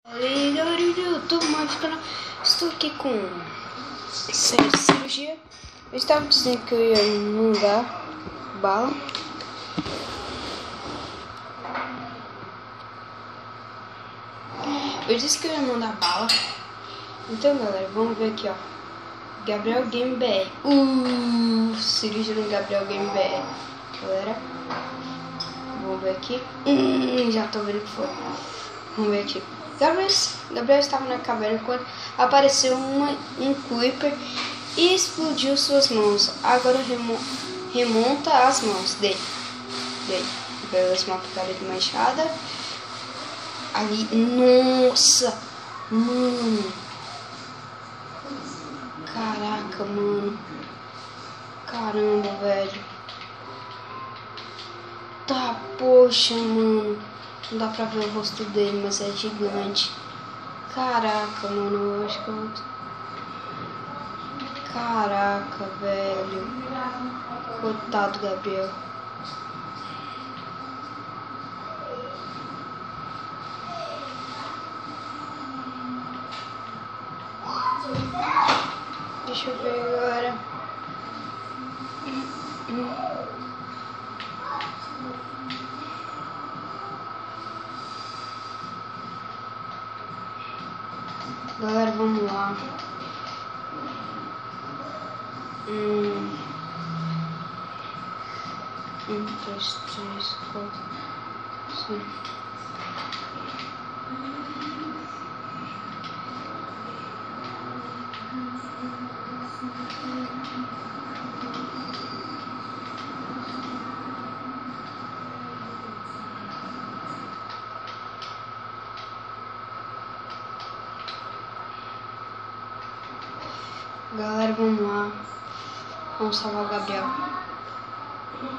E galera do YouTube, mais canal. Estou aqui com série de cirurgia. Eu estava dizendo que eu ia mandar bala. Eu disse que eu ia mandar bala. Então galera, vamos ver aqui, ó. Gabriel Game BR. Cirurgia no Gabriel Game BR. Galera, vamos ver aqui. Já tô vendo que foi. Vamos ver aqui. Gabriel estava na caverna quando apareceu um Creeper e explodiu suas mãos. Agora remonta as mãos dele. Beleza, uma picada de machada. Ali, nossa, mano. Caraca, mano. Caramba, velho. Tá, poxa, mano. Não dá pra ver o rosto dele, mas é gigante. Caraca, mano, eu acho que eu vou... Caraca, velho. Coitado, Gabriel. Deixa eu ver agora. Galera, vamos lá. 1, 2, 3, 4, 5. Galera, vamos lá. Vamos salvar o Gabriel.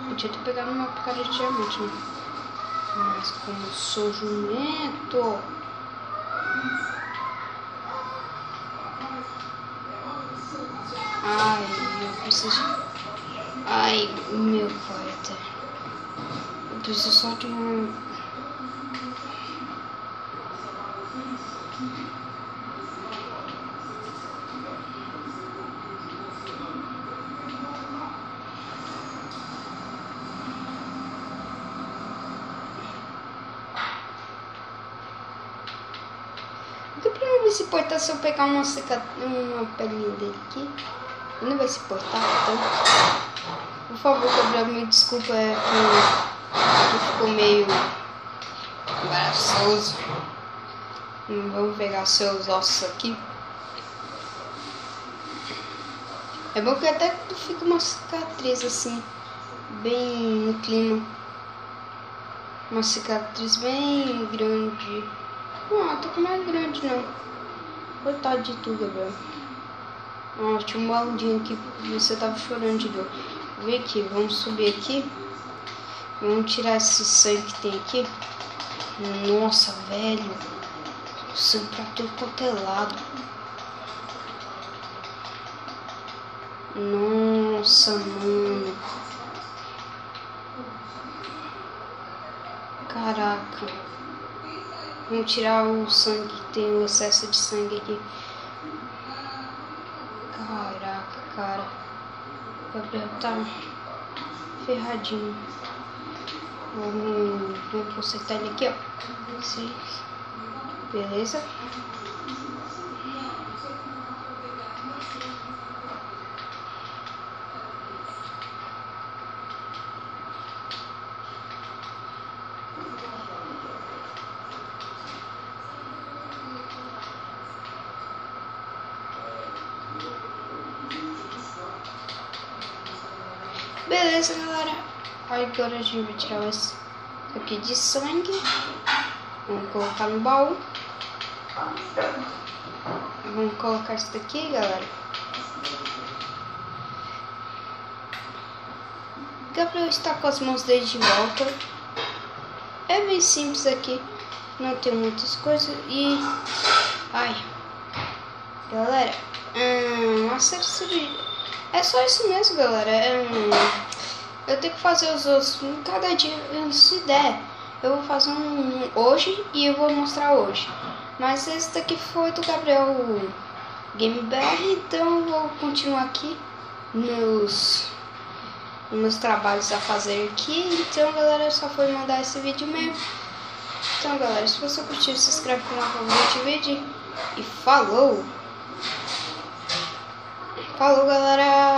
Podia ter pegado uma picada de diamante, né? Mas como eu sou jumento. Ai, eu preciso... Ai, meu pai até. Eu preciso só de um... O que não vai se importar se eu pegar uma pelinha dele aqui? Ele não vai se importar, então. Por favor, Gabriel, me desculpa, que ficou meio embaraçoso. Vamos pegar seus ossos aqui. É bom que até fica uma cicatriz assim, bem no clima. Uma cicatriz bem grande. Não, tô com mais grande não. Coitado de tu, Gabriel. Ó, tinha um baldinho aqui. Você tava chorando de dor. Vem aqui, vamos subir aqui. Vamos tirar esse sangue que tem aqui. Nossa, velho. O sangue pra tudo quanto é lado. Nossa, mano. Caraca. Vamos tirar o sangue que tem, o excesso de sangue aqui. Caraca, cara. O Gabriel tá ferradinho. Vamos consertar ele aqui, ó. Sim. Beleza. Beleza, galera. Agora a gente vai tirar esse aqui de sangue. Vamos colocar no baú. Vamos colocar isso daqui, galera. Gabriel está com as mãos dele de volta. É bem simples aqui. Não tem muitas coisas. E... ai. Galera. Uma série. É só isso mesmo, galera. Eu tenho que fazer os outros cada dia, se der. Eu vou fazer um hoje e eu vou mostrar hoje. Mas esse daqui foi do Gabriel Game BR, então eu vou continuar aqui meus trabalhos a fazer aqui. Então galera, só foi mandar esse vídeo mesmo. Então galera, se você curtiu, se inscreve no canal favorito do vídeo. E falou! Falou galera!